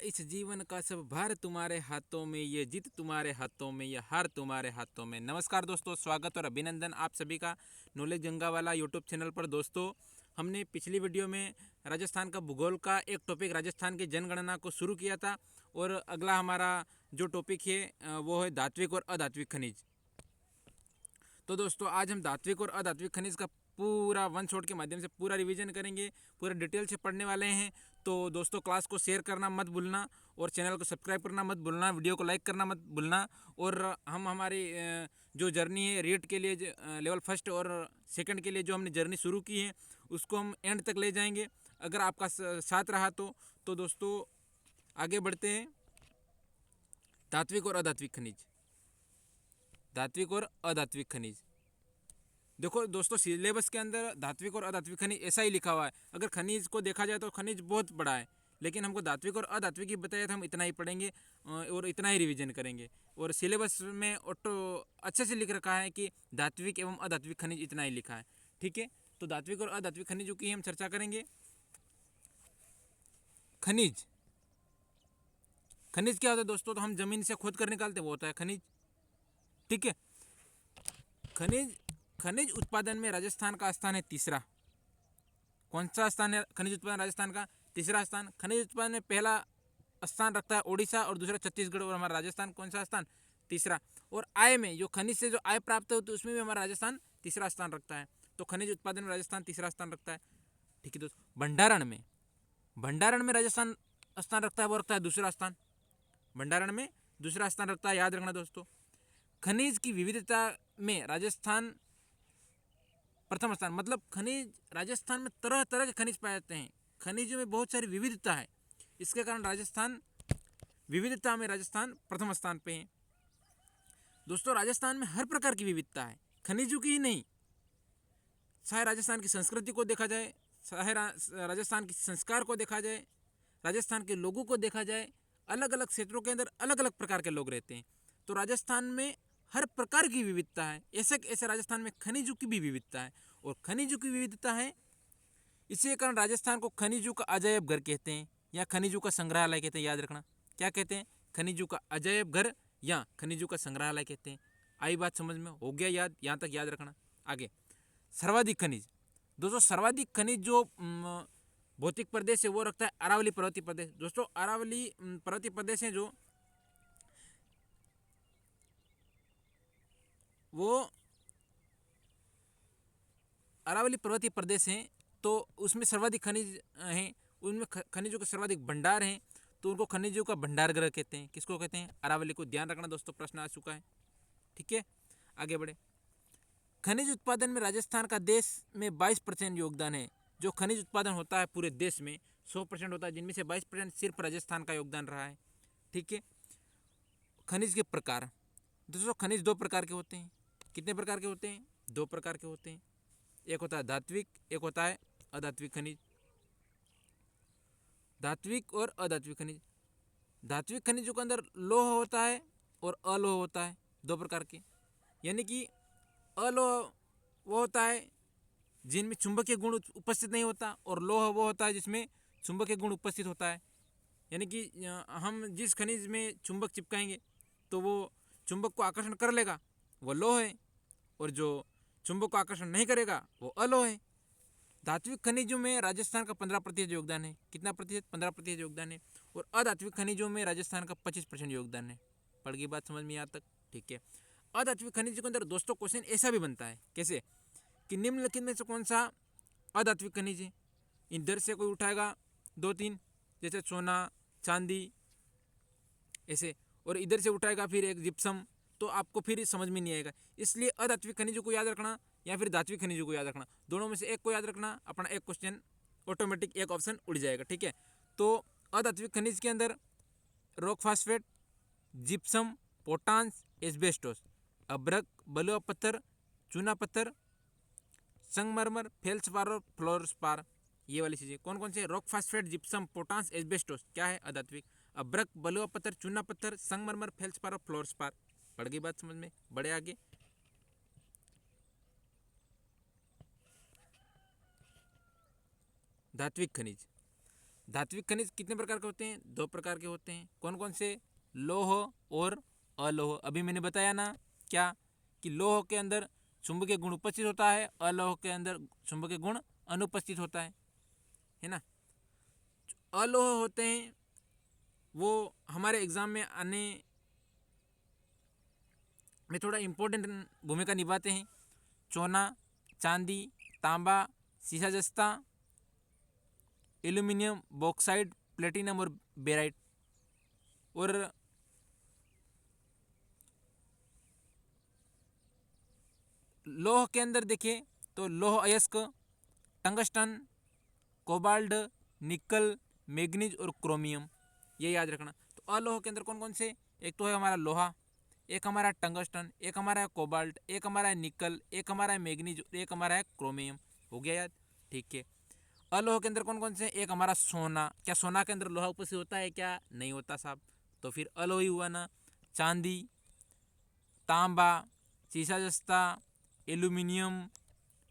इस जीवन का सब भार तुम्हारे हाथों में, ये जीत तुम्हारे हाथों में, ये हार तुम्हारे हाथों में। नमस्कार दोस्तों, स्वागत और अभिनंदन आप सभी का नॉलेज गंगा वाला यूट्यूब चैनल पर। दोस्तों, हमने पिछली वीडियो में राजस्थान का भूगोल का एक टॉपिक राजस्थान की जनगणना को शुरू किया था, और अगला हमारा जो टॉपिक है वो है धात्विक और अधात्विक खनिज। तो दोस्तों, आज हम धात्विक और अधात्विक खनिज का पूरा वन शॉट के माध्यम से पूरा रिवीजन करेंगे, पूरा डिटेल से पढ़ने वाले हैं। तो दोस्तों, क्लास को शेयर करना मत भूलना और चैनल को सब्सक्राइब करना मत भूलना, वीडियो को लाइक करना मत भूलना। और हम हमारी जो जर्नी है रीट के लिए, लेवल फर्स्ट और सेकंड के लिए जो हमने जर्नी शुरू की है उसको हम एंड तक ले जाएंगे, अगर आपका साथ रहा तो दोस्तों आगे बढ़ते हैं। धात्विक और अधात्विक खनिज। धात्विक और अधात्विक खनिज। देखो दोस्तों, सिलेबस के अंदर धात्विक और अधात्विक खनिज ऐसा ही लिखा हुआ है। अगर खनिज को देखा जाए तो खनिज बहुत बड़ा है, लेकिन हमको धात्विक और अधात्विक ही बताया था, हम इतना ही पढ़ेंगे और इतना ही रिवीजन करेंगे। और सिलेबस में ऑटो अच्छे से लिख रखा है कि धात्विक एवं अधात्विक खनिज इतना ही लिखा है। ठीक है, तो धात्विक और अधात्विक खनिजों की हम चर्चा करेंगे। खनिज खनिज क्या होता है दोस्तों? तो हम जमीन से खोद कर निकालते वो होता है खनिज। ठीक है, खनिज खनिज उत्पादन में राजस्थान का स्थान है तीसरा। कौन सा स्थान है खनिज उत्पादन राजस्थान का? तीसरा स्थान। खनिज उत्पादन में पहला स्थान रखता है ओडिशा और दूसरा छत्तीसगढ़, और हमारा राजस्थान कौन सा स्थान? तीसरा। और आय में, जो खनिज से जो आय प्राप्त होती है उसमें भी हमारा राजस्थान तीसरा स्थान रखता है। तो खनिज उत्पादन में राजस्थान तीसरा स्थान रखता है। ठीक है दोस्तों, भंडारण में राजस्थान स्थान रखता है, वो रखता है दूसरा स्थान। भंडारण में दूसरा स्थान रखता है, याद रखना दोस्तों। खनिज की विविधता में राजस्थान प्रथम स्थान। मतलब खनिज, राजस्थान में तरह तरह के खनिज पाए जाते हैं, खनिजों में बहुत सारी विविधता है, इसके कारण राजस्थान विविधता में राजस्थान प्रथम स्थान पे है। दोस्तों, राजस्थान में हर प्रकार की विविधता है, खनिजों की ही नहीं। चाहे राजस्थान की संस्कृति को देखा जाए, चाहे राजस्थान के संस्कार को देखा जाए, राजस्थान के लोगों को देखा जाए, अलग अलग क्षेत्रों के अंदर अलग अलग प्रकार के लोग रहते हैं। तो राजस्थान में हर प्रकार की विविधता है। ऐसे राजस्थान में खनिजों की भी विविधता है, और खनिजों की विविधता है, इसी कारण राजस्थान को खनिजों का अजायब घर कहते हैं, या खनिजों का संग्रहालय कहते हैं। याद रखना, क्या कहते हैं? खनिजों का अजायब घर या खनिजों का संग्रहालय कहते हैं। आई बात समझ में? हो गया याद? यहाँ तक याद रखना। आगे, सर्वाधिक खनिज। दोस्तों, सर्वाधिक खनिज जो भौतिक प्रदेश है वो रखता है अरावली पर्वतीय प्रदेश। दोस्तों, अरावली पर्वतीय प्रदेश है जो, वो अरावली पर्वतीय प्रदेश हैं, तो उसमें सर्वाधिक खनिज हैं, उनमें खनिजों के सर्वाधिक भंडार हैं, तो उनको खनिजों का भंडार ग्रह कहते हैं। किसको कहते हैं? अरावली को। ध्यान रखना दोस्तों, प्रश्न आ चुका है। ठीक है, आगे बढ़े। खनिज उत्पादन में राजस्थान का देश में 22% योगदान है। जो खनिज उत्पादन होता है पूरे देश में 100% होता है, जिनमें से 22% सिर्फ राजस्थान का योगदान रहा है। ठीक है, खनिज के प्रकार। दोस्तों, खनिज दो प्रकार के होते हैं। कितने प्रकार के होते हैं? दो प्रकार के होते हैं। एक होता है धात्विक, एक होता है अधात्विक खनिज। धात्विक और अधात्विक खनिज। धात्विक खनिजों के अंदर लोह होता है और अलोह होता है, दो प्रकार के। यानी कि अलोह वो होता है जिनमें चुंबकीय गुण उपस्थित नहीं होता, और लोह वो होता है जिसमें चुंबकीय गुण उपस्थित होता है। यानी कि हम जिस खनिज में चुंबक चिपकाएंगे तो वो चुंबक को आकर्षण कर लेगा, वो लोह है, और जो चुंबक को आकर्षण नहीं करेगा वो अलोह है। धात्विक खनिजों में राजस्थान का 15% योगदान है। कितना प्रतिशत? 15% योगदान है। और अधात्विक खनिजों में राजस्थान का 25% योगदान है। पढ़ गई बात समझ में यहाँ तक? ठीक है, अधात्विक खनिजों के अंदर दोस्तों क्वेश्चन ऐसा भी बनता है, कैसे कि निम्नलिखित में से कौन सा अधात्विक खनिज है? इधर से कोई उठाएगा 2-3, जैसे सोना, चांदी, ऐसे, और इधर से उठाएगा फिर एक जिप्सम, तो आपको फिर समझ में नहीं आएगा। इसलिए अधात्विक खनिजों को याद रखना या फिर धात्विक खनिजों को याद रखना, दोनों में से एक को याद रखना, अपना एक क्वेश्चन ऑटोमेटिक एक ऑप्शन उड़ जाएगा। ठीक है, तो अधात्विक खनिज के अंदर rock phosphate, gypsum, potash, asbestos, अभ्रक, बलुआ पत्थर, चूना पत्थर, संगमरमर, फेल्सपार और फ्लोरस्पार, ये वाली चीज़ें कौन कौन से? Rock phosphate, gypsum, potash, asbestos क्या है? अधात्विक। अभ्रक, बलुआ पत्थर, चूना पत्थर, संगमरमर, फेल्सपार और फ्लोरस्पार। पड़ गई बात समझ में? बड़े आगे। धात्विक खनिज। धात्विक खनिज कितने प्रकार के होते हैं? 2 प्रकार के होते हैं। कौन कौन से? लौह और अलोह। अभी मैंने बताया ना क्या कि लौह के अंदर चुंबकीय गुण उपस्थित होता है, अलोह के अंदर चुंबकीय गुण अनुपस्थित होता है ना। अलोह होते हैं वो हमारे एग्जाम में आने में थोड़ा इम्पोर्टेंट भूमिका निभाते हैं। चोना, चांदी, तांबा, सीसा जस्ता, एल्यूमिनियम, बॉक्साइट, प्लेटिनम और बेराइट। और लौह के अंदर देखिए तो लौह अयस्क, टंगस्टन, कोबाल्ट, निकल, मैग्नीज और क्रोमियम, ये याद रखना। तो अलोह के अंदर कौन कौन से? एक तो है हमारा लोहा, एक हमारा टंगस्टन, एक हमारा है कोबाल्ट, एक हमारा है निकल, एक हमारा है मैग्नीज, एक हमारा है क्रोमियम। हो गया याद? ठीक है। अलोह के अंदर कौन कौन से? एक हमारा सोना। क्या सोना के अंदर लोहा उपस्थित होता है क्या? नहीं होता साहब, तो फिर अलोह ही हुआ ना। चांदी, तांबा, सीसा जस्ता, एल्यूमिनियम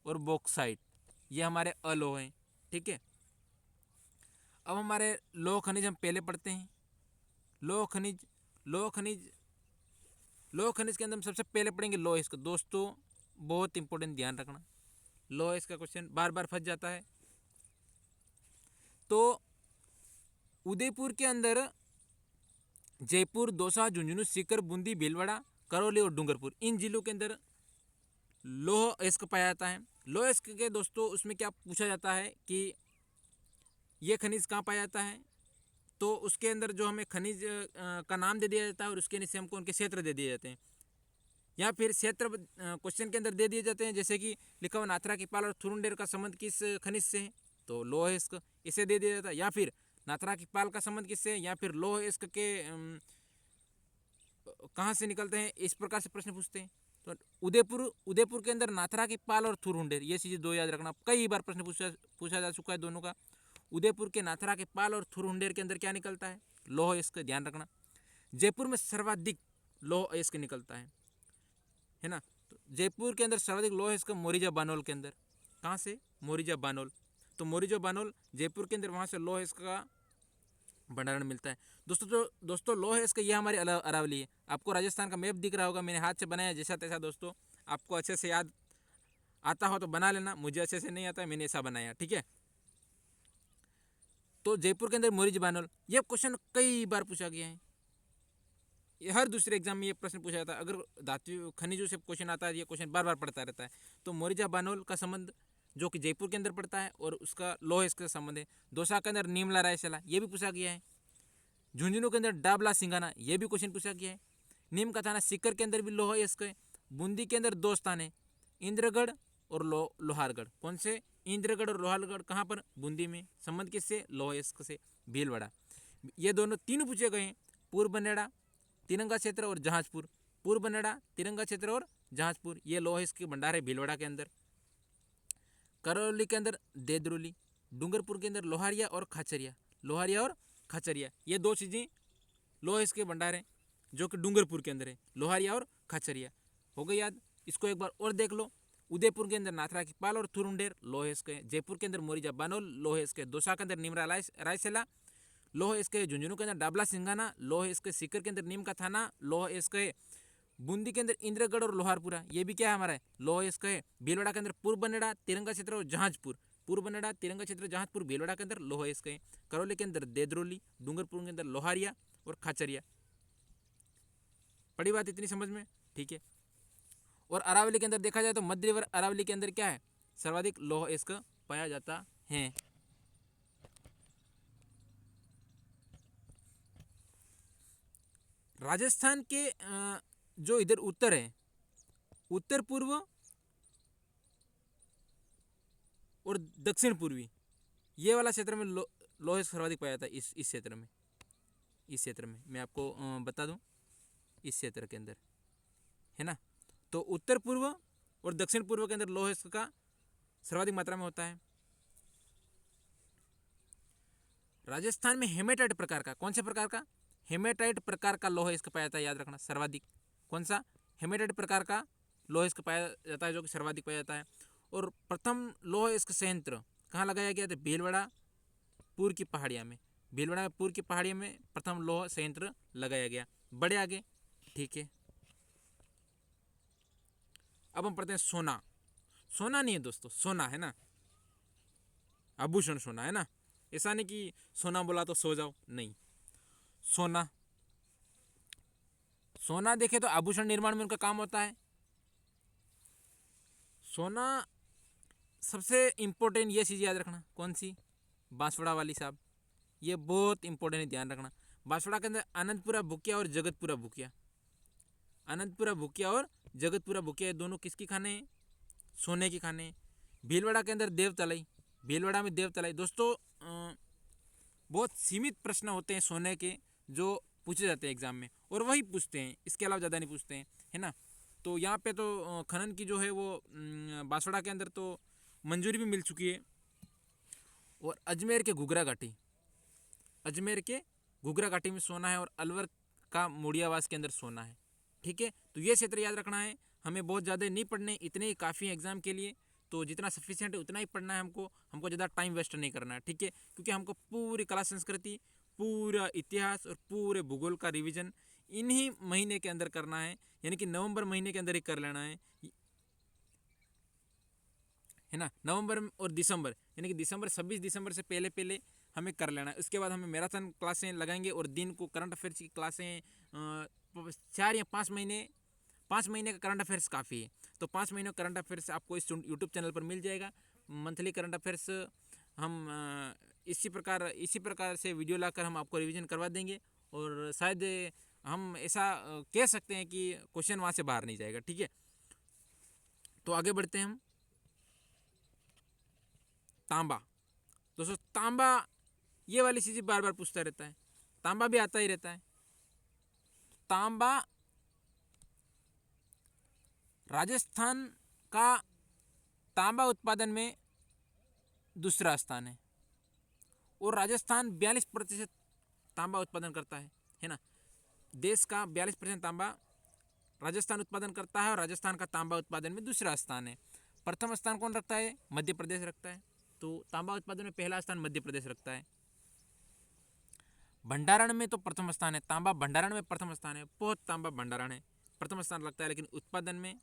और बॉक्साइट, ये हमारे अलोह हैं। ठीक है। अब हमारे लौह खनिज हम पहले पढ़ते हैं। लौह खनिज के अंदर हम सबसे पहले पढ़ेंगे लौह अयस्क। दोस्तों बहुत इंपॉर्टेंट, ध्यान रखना, लौह अयस्क का क्वेश्चन बार बार फंस जाता है। तो उदयपुर के अंदर जयपुर, दौसा, झुंझुनू, सीकर, बूंदी, भीलवाड़ा, करौली और डूंगरपुर, इन जिलों के अंदर लौह अयस्क पाया जाता है। लौह अयस्क के दोस्तों उसमें क्या पूछा जाता है कि ये खनिज कहाँ पाया जाता है, तो उसके अंदर जो हमें खनिज का नाम दे दिया जाता है और उसके नीचे हमको उनके क्षेत्र दे दिए जाते हैं, या फिर क्षेत्र क्वेश्चन के अंदर दे दिए जाते हैं। जैसे कि लिखा हुआ नाथरा की पाल और थुरुंडेर का संबंध किस खनिज से है, तो लौह अयस्क, इसे दे दिया जाता है। या फिर नाथरा की पाल का संबंध किससे है, या फिर लौह अयस्क के कहाँ से निकलते हैं, इस प्रकार से प्रश्न पूछते हैं। तो उदयपुर के अंदर नाथरा की पाल और थुरुंडेर, ये चीज़ें 2 याद रखना, कई बार प्रश्न पूछा जा चुका है दोनों का। उदयपुर के नाथरा के पाल और थुरुंडेर के अंदर क्या निकलता है, लौह अयस्क, ध्यान रखना। जयपुर में सर्वाधिक लौह अयस्क निकलता है ना। तो जयपुर के अंदर सर्वाधिक लौह अयस्क मोरिजा बानोल के अंदर, कहाँ से? मोरिजा बानोल। तो मोरिजा बानोल जयपुर के अंदर, वहाँ से लौह अयस्क का भंडारण मिलता है। दोस्तों लौह अयस्क ये हमारी अरावली है। आपको राजस्थान का मैप दिख रहा होगा, मैंने हाथ से बनाया जैसा तैसा। दोस्तों आपको अच्छे से याद आता हो तो बना लेना, मुझे अच्छे से नहीं आता, मैंने ऐसा बनाया। ठीक है। तो जयपुर के अंदर मोरिज बानोल, ये क्वेश्चन कई बार पूछा गया है, ये हर दूसरे एग्जाम में ये प्रश्न पूछा जाता है। अगर धातु खनिजों से क्वेश्चन आता है, ये क्वेश्चन बार बार पढ़ता रहता है। तो मोरिजा बानोल का संबंध जो कि जयपुर के अंदर पड़ता है और उसका लौह अयस्क का संबंध है। दौसा के अंदर नीमला रायसला, ये भी पूछा गया है। झुंझुनू के अंदर डाबला सिंगाना, ये भी क्वेश्चन पूछा गया है। नीम का थाना सीकर के अंदर भी लौह अयस्क है। बूंदी के अंदर 2 स्थान है, इंद्रगढ़ और लोहारगढ़। कौन से? इंद्रगढ़ और लोहारगढ़। कहाँ पर? बूंदी में। संबंध किससे? लौह अयस्क से। भीलवाड़ा, ये दोनों तीनों पूछे गए हैं। पूर्व बनेड़ा, तिरंगा क्षेत्र और जहाजपुर। पूर्व बनेड़ा, तिरंगा क्षेत्र और जहाजपुर, ये लौह अयस्क के भंडार है भीलवाड़ा के अंदर। करौली के अंदर देदरोली, डूंगरपुर के अंदर लोहारिया और खाचरिया, ये 2 चीज़ें लौह अयस्क के भंडार हैं जो कि डूंगरपुर के अंदर है, लोहारिया और खाचरिया। हो गई याद? इसको एक बार और देख लो। उदयपुर के अंदर नाथरा की पाल और थुरुंडेर लौह अयस्क है। जयपुर के अंदर मोरिजा बानोल लौह अयस्क है। दौसा के अंदर नीमरा रायसेला लौह अयस्क है। झुंझुनू के अंदर डाबला सिंगाना लौह अयस्क है। सीकर के अंदर नीम का थाना लौह अयस्क है। बूंदी के अंदर इंद्रगढ़ और लोहारपुरा, ये भी क्या है हमारा, लौह अयस्क है। भीलवाड़ा के अंदर पूर्व बनेड़ा, तिरंगा क्षेत्र और जहाजपुर। पूर्व बनेड़ा, तिरंगा क्षेत्र, जहाजपुर, भीलवाड़ा के अंदर लौह अयस्क है। करौली के अंदर देदरोली, डूंगरपुर के अंदर लोहारिया और खाचरिया। पड़ी बात इतनी समझ में? ठीक है। और अरावली के अंदर देखा जाए तो मध्य रिवर अरावली के अंदर क्या है, सर्वाधिक लौह अयस्क पाया जाता है। राजस्थान के जो इधर उत्तर है, उत्तर पूर्व और दक्षिण पूर्वी, ये वाला क्षेत्र में लौह अयस्क सर्वाधिक पाया जाता है। इस क्षेत्र में मैं आपको बता दूं, इस क्षेत्र के अंदर है ना। तो उत्तर पूर्व और दक्षिण पूर्व के अंदर लौह अयस्क का सर्वाधिक मात्रा में होता है। राजस्थान में हेमेटाइट प्रकार का, कौन से प्रकार का? हेमेटाइट प्रकार का लौह अयस्क पाया जाता है, याद रखना, सर्वाधिक। कौन सा? हेमेटाइट प्रकार का लौह अयस्क पाया जाता है, जो कि सर्वाधिक पाया जाता है। और प्रथम लौह अयस्क संयंत्र कहाँ लगाया गया था? भीलवाड़ा पूर्व की पहाड़ियाँ में, भीलवाड़ा में पूर्व की पहाड़ियों में प्रथम लौह संयंत्र लगाया गया। बड़े आगे, ठीक है। अब हम पढ़ते हैं सोना। सोना नहीं है दोस्तों, सोना है ना, आभूषण सोना है ना, ऐसा नहीं कि सोना बोला तो सो जाओ, नहीं। सोना, सोना देखे तो आभूषण निर्माण में उनका काम होता है। सोना सबसे इंपॉर्टेंट ये चीज़ याद रखना, कौन सी, बांसवाड़ा वाली साहब, ये बहुत इंपॉर्टेंट है, ध्यान रखना। बांसवाड़ा के अंदर आनंदपुरा भूकिया और जगतपुरा भूकिया, आनंदपुरा भूकिया और जगतपुरा भूकिया, ये दोनों किसकी खाने हैं, सोने की खाने हैं। भीलवाड़ा के अंदर देवतलाई, भीलवाड़ा में देवतलाई। दोस्तों बहुत सीमित प्रश्न होते हैं सोने के जो पूछे जाते हैं एग्जाम में, और वही पूछते हैं, इसके अलावा ज़्यादा नहीं पूछते हैं, है ना। तो यहाँ पे तो खनन की जो है वो बांसवाड़ा के अंदर तो मंजूरी भी मिल चुकी है। और अजमेर के घुघरा घाटी, अजमेर के घुघरा घाटी में सोना है, और अलवर का मुड़ियावास के अंदर सोना है, ठीक है। तो ये क्षेत्र याद रखना है, हमें बहुत ज़्यादा नहीं पढ़ने, इतने ही काफ़ी हैं एग्जाम के लिए। तो जितना सफिशिएंट है उतना ही पढ़ना है हमको, हमको ज़्यादा टाइम वेस्ट नहीं करना है, ठीक है। क्योंकि हमको पूरी कला संस्कृति, पूरा इतिहास और पूरे भूगोल का रिवीजन इन्हीं महीने के अंदर करना है, यानी कि नवंबर महीने के अंदर ही कर लेना है ना। नवंबर और दिसंबर, यानी कि दिसंबर 26 दिसंबर से पहले पहले हमें कर लेना है। उसके बाद हमें मैराथन क्लासें लगाएंगे, और दिन को करंट अफेयर्स की क्लासें 4 या 5 महीने, 5 महीने का करंट अफेयर्स काफ़ी है। तो 5 महीने का करंट अफेयर्स आपको इस यूट्यूब चैनल पर मिल जाएगा। मंथली करंट अफेयर्स हम इसी प्रकार से वीडियो लाकर हम आपको रिवीजन करवा देंगे, और शायद हम ऐसा कह सकते हैं कि क्वेश्चन वहाँ से बाहर नहीं जाएगा, ठीक है। तो आगे बढ़ते हैं हम। तांबा, दोस्तों तांबा ये वाली चीज़ें बार बार पूछता रहता है, तांबा भी आता ही रहता है। तांबा राजस्थान का तांबा उत्पादन में दूसरा स्थान और राजस्थान 42% तांबा उत्पादन करता है ना। देश का 42% तांबा राजस्थान उत्पादन करता है, और राजस्थान का तांबा उत्पादन में दूसरा स्थान है। प्रथम स्थान कौन रखता है, मध्य प्रदेश रखता है। तो तांबा उत्पादन में पहला स्थान मध्य प्रदेश रखता है। भंडारण में तो प्रथम स्थान है, तांबा भंडारण में प्रथम स्थान है, बहुत तांबा भंडारण है, प्रथम स्थान रखता है, लेकिन उत्पादन में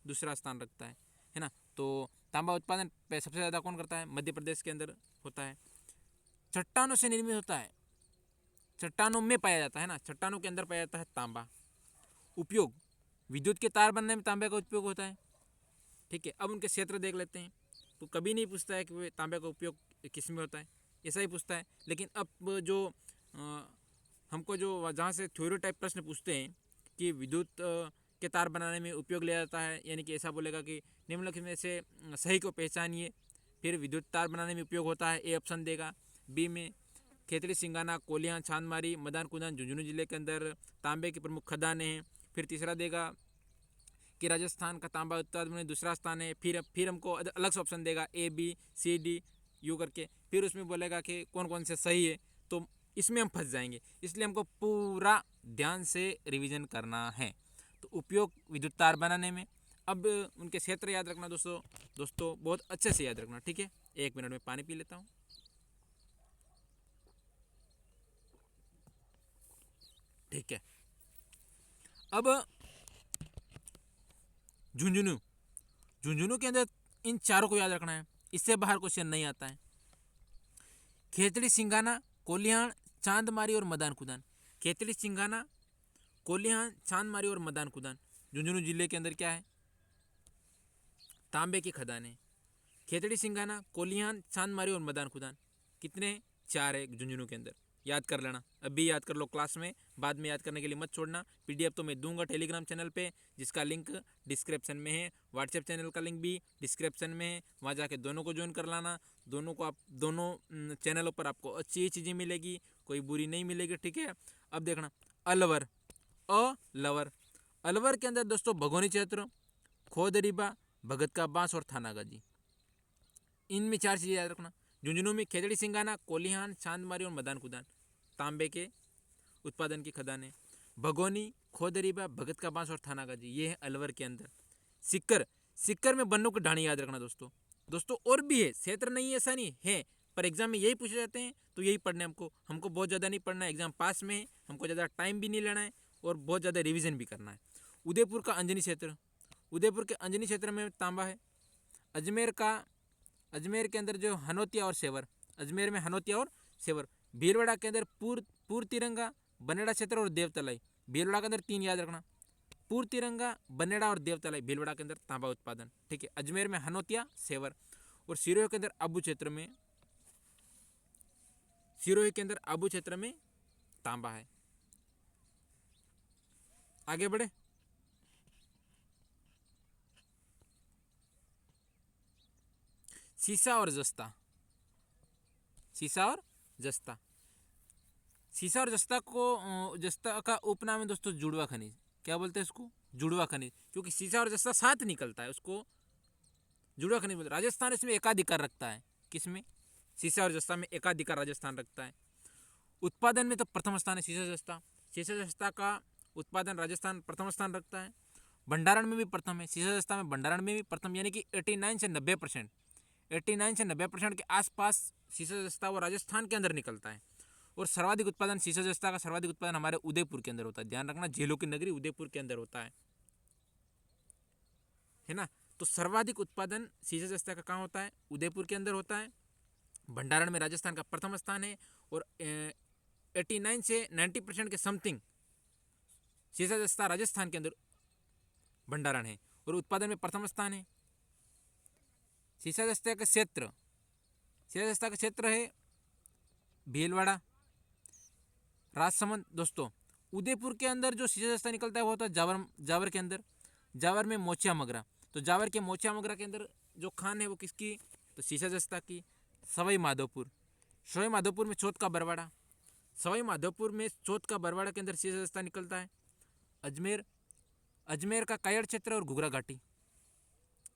दूसरा स्थान रखता है ना। तो तांबा उत्पादन सबसे ज़्यादा कौन करता है, मध्य प्रदेश के अंदर होता है। चट्टानों से निर्मित होता है, चट्टानों में पाया जाता है ना, चट्टानों के अंदर पाया जाता है तांबा। उपयोग, विद्युत के तार बनने में तांबे का उपयोग होता है, ठीक है। अब उनके क्षेत्र देख लेते हैं। तो कभी नहीं पूछता है कि तांबे का उपयोग किस में होता है, ऐसा ही पूछता है। लेकिन अब जो हमको जो जहाँ से थ्योरी टाइप प्रश्न पूछते हैं कि विद्युत के तार बनाने में उपयोग लिया जाता है, यानी कि ऐसा बोलेगा कि निम्नलिखित में से सही को पहचानिए, फिर विद्युत तार बनाने में उपयोग होता है, ए ऑप्शन देगा। बी में खेतड़ी सिंगाना, कोलियाँ, छांदमारी, मदान कुदान झुंझुनू जिले के अंदर तांबे की प्रमुख खदानें हैं। फिर तीसरा देगा कि राजस्थान का तांबा उत्पादन में दूसरा स्थान है। फिर हमको अलग से ऑप्शन देगा, ए बी सी डी यू करके, फिर उसमें बोलेगा कि कौन कौन से सही है। तो इसमें हम फंस जाएंगे, इसलिए हमको पूरा ध्यान से रिवीजन करना है। तो उपयोग विद्युत तार बनाने में। अब उनके क्षेत्र याद रखना दोस्तों बहुत अच्छे से याद रखना, ठीक है। 1 मिनट में पानी पी लेता हूँ। ठीक है। अब झुंझुनू, झुंझुनू के अंदर इन चारों को याद रखना है, इससे बाहर क्वेश्चन नहीं आता है। खेतड़ी सिंगाना, कोलिहान, चांदमारी और मदान कुदान। खेतड़ी सिंगाना, कोलिहान, चांदमारी और मदान कुदान झुंझुनू जिले के अंदर क्या है, तांबे की खदानें। खेतड़ी सिंगाना, कोलिहान, चांदमारी और मदान कुदान कितने, 4 है झुंझुनू के अंदर। याद कर लेना, अभी याद कर लो क्लास में, बाद में याद करने के लिए मत छोड़ना। पीडीएफ तो मैं दूंगा टेलीग्राम चैनल पे, जिसका लिंक डिस्क्रिप्शन में है। व्हाट्सएप चैनल का लिंक भी डिस्क्रिप्शन में है, वहाँ जाके दोनों को ज्वाइन कर लाना। दोनों चैनलों पर आपको अच्छी चीज़ें मिलेगी, कोई बुरी नहीं मिलेगी, ठीक है। अब देखना, अलवर, अलवर, अलवर के अंदर दोस्तों भगोनी क्षेत्र, खोदरीबा, भगत का बांस और थानागाजी, इनमें 4 चीज़ें याद रखना। झुंझुनू में खेतड़ी सिंगाना, कोलिहान, चांदमारी और मदान कुदान तांबे के उत्पादन की खदानें। भगोनी, खोदरीबा, भगत का बांस और थानागाजी, ये है अलवर के अंदर। सिक्कर, सिक्कर में बन्नों की ढाणी याद रखना दोस्तों और भी है, क्षेत्र नहीं है ऐसा नहीं है, पर एग्जाम में यही पूछे जाते हैं, तो यही पढ़ना है हमको बहुत ज़्यादा नहीं पढ़ना है, एग्जाम पास में है, हमको ज़्यादा टाइम भी नहीं लेना है और बहुत ज़्यादा रिवीजन भी करना है। उदयपुर का अंजनी क्षेत्र, उदयपुर के अंजनी क्षेत्र में तांबा है। अजमेर के अंदर जो हनोतिया और सेवर, अजमेर में हनोतिया और सेवर। भीलवाड़ा के अंदर पूर्व तिरंगा, बनेड़ा क्षेत्र और देवतलाई। भीलवाड़ा के अंदर 3 याद रखना, पूर्व तिरंगा, बनेड़ा और देवतलाई। भीलवाड़ा के अंदर तांबा उत्पादन, ठीक है। अजमेर में हनोतिया, सेवर। और सिरोही के अंदर आबू क्षेत्र में, सिरोही के अंदर आबू क्षेत्र में तांबा है। आगे बढ़े। सीसा और जस्ता, सीसा और जस्ता। सीसा और जस्ता का उपनाम है दोस्तों जुड़वा खनिज। क्या बोलते हैं इसको? जुड़वा खनिज, क्योंकि सीसा और जस्ता साथ निकलता है, उसको जुड़वा खनिज बोलते हैं। राजस्थान इसमें एकाधिकार रखता है। किसमें? सीसा और जस्ता में एकाधिकार राजस्थान रखता है। उत्पादन में तो प्रथम स्थान है सीसा जस्ता। सीसा जस्ता का उत्पादन राजस्थान प्रथम स्थान रखता है। भंडारण में भी प्रथम है, सीसा जस्ता में भंडारण में भी प्रथम, यानी कि 89 से 90%, 89 से 90% के आसपास सीसा जस्ता वो राजस्थान के अंदर निकलता है। और सर्वाधिक उत्पादन सीसा जस्ता का सर्वाधिक उत्पादन हमारे उदयपुर के अंदर होता है। ध्यान रखना, झीलों की नगरी उदयपुर के अंदर होता है ना। तो सर्वाधिक उत्पादन सीसा जस्ता का कहाँ होता है? उदयपुर के अंदर होता है। भंडारण में राजस्थान का प्रथम स्थान है और 89 से 90% के समथिंग सीसा जस्ता राजस्थान के अंदर भंडारण है और उत्पादन में प्रथम स्थान है। सीसा जस्ता का क्षेत्र, सीसा जस्ता का क्षेत्र है भीलवाड़ा, राजसमंद। दोस्तों उदयपुर के अंदर जो सीसा जस्ता निकलता है वो होता है जावर के अंदर, जावर में मोचिया मगरा। तो जावर के मोचिया मगरा के अंदर जो खान है वो किसकी? तो सीसा जस्ता की। सवाई माधोपुर, सवाई माधोपुर में चौथ का बरवाड़ा, सवाई माधोपुर में चौथ का बरवाड़ा के अंदर सीसा जस्ता निकलता है। अजमेर, अजमेर का कायड़ क्षेत्र और घुघरा घाटी।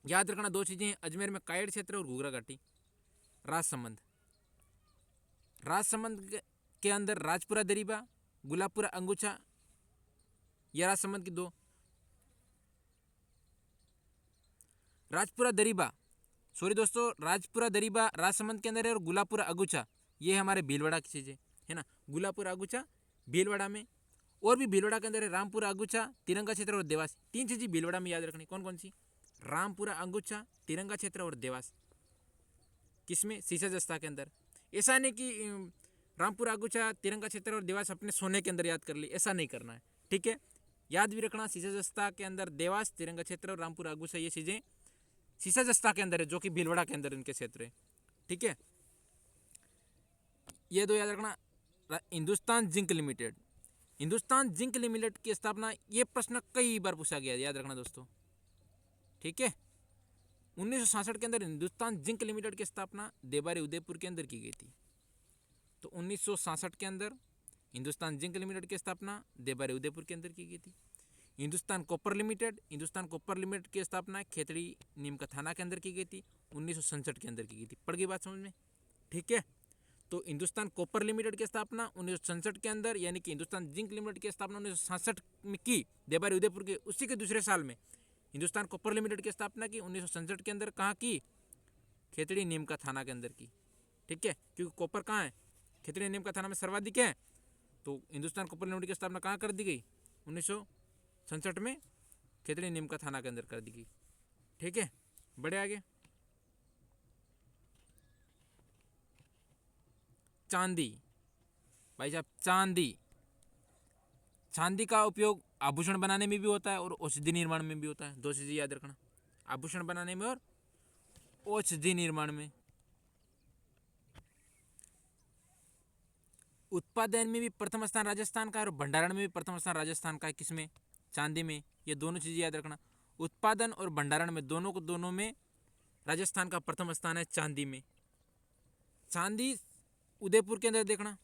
याद रखना 2 चीज़ें, अजमेर में कायड़ क्षेत्र और घुघरा घाटी। राजसमंद, राजसमंद के अंदर राजपुरा दरीबा, गुलाबपुरा अंगूछा, ये राजसमंद की 2। राजपुरा दरीबा, सॉरी दोस्तों, राजपुरा दरीबा राजसमंद के अंदर है और गुलाबपुरा अगुचा ये हमारे भीलवाड़ा की चीज़ें है ना। गुलाबपुरा अगुचा भीलवाड़ा में, और भी भीलवाड़ा के अंदर है रामपुरा अगुचा, तिरंगा क्षेत्र और देवास। 3 चीज़ें भीलवाड़ा में याद रखनी। कौन कौन सी? रामपुरा अंगुचा, तिरंगा क्षेत्र और देवास। किसमें? सीसा जस्ता के अंदर। ऐसा नहीं कि रामपुरा अगुचा, तिरंगा क्षेत्र और देवास अपने सोने के अंदर याद कर ली, ऐसा नहीं करना है, ठीक है। याद भी रखना सीसा जस्ता के अंदर देवास, तिरंगा क्षेत्र और रामपुरा अगुचा ये चीज़ें सीसा जस्ता के अंदर है, जो कि भीलवाड़ा के अंदर इनके क्षेत्र है, ठीक है। ये 2 याद रखना। Hindustan zinc limited, Hindustan zinc limited की स्थापना, ये प्रश्न कई बार पूछा गया है, याद रखना दोस्तों, ठीक है। 1967 के अंदर हिंदुस्तान जिंक लिमिटेड की स्थापना देबारी उदयपुर के अंदर की गई थी। तो 1967 के अंदर हिंदुस्तान जिंक लिमिटेड की स्थापना देबारी उदयपुर के अंदर की गई थी। Hindustan copper limited, Hindustan copper limited की स्थापना खेतड़ी नीम का थाना के अंदर की गई थी, 1967 के अंदर की गई थी। पड़ गई बात समझ में, ठीक है। तो हिंदुस्तान कॉपर लिमिटेड की स्थापना 1967 के अंदर, यानी कि हिंदुस्तान जिंक लिमिटेड की स्थापना 1967 में की देबारी उदयपुर के उसी के दूसरे साल में हिंदुस्तान कॉपर लिमिटेड की स्थापना की 1967 के अंदर। कहाँ की? खेतड़ी नीम का थाना के अंदर की, ठीक है। क्योंकि कॉपर कहाँ है? खेतड़ी नीम का थाना में सर्वाधिक है। तो हिंदुस्तान कॉपर लिमिटेड की स्थापना कहाँ कर दी गई? 1967 में खेतड़ी नीम का थाना के अंदर कर दी गई, ठीक है। बढ़े आगे। चांदी, भाई साहब चांदी, चांदी का उपयोग आभूषण बनाने में भी होता है और औषधि निर्माण में भी होता है। 2 चीज़ें याद रखना, आभूषण बनाने में और औषधि निर्माण में। उत्पादन में भी प्रथम स्थान राजस्थान का है और भंडारण में भी प्रथम स्थान राजस्थान का है। किसमें? चांदी में। ये दोनों चीज़ें याद रखना, उत्पादन और भंडारण में दोनों में राजस्थान का प्रथम स्थान है चांदी में। चांदी उदयपुर के अंदर देखना,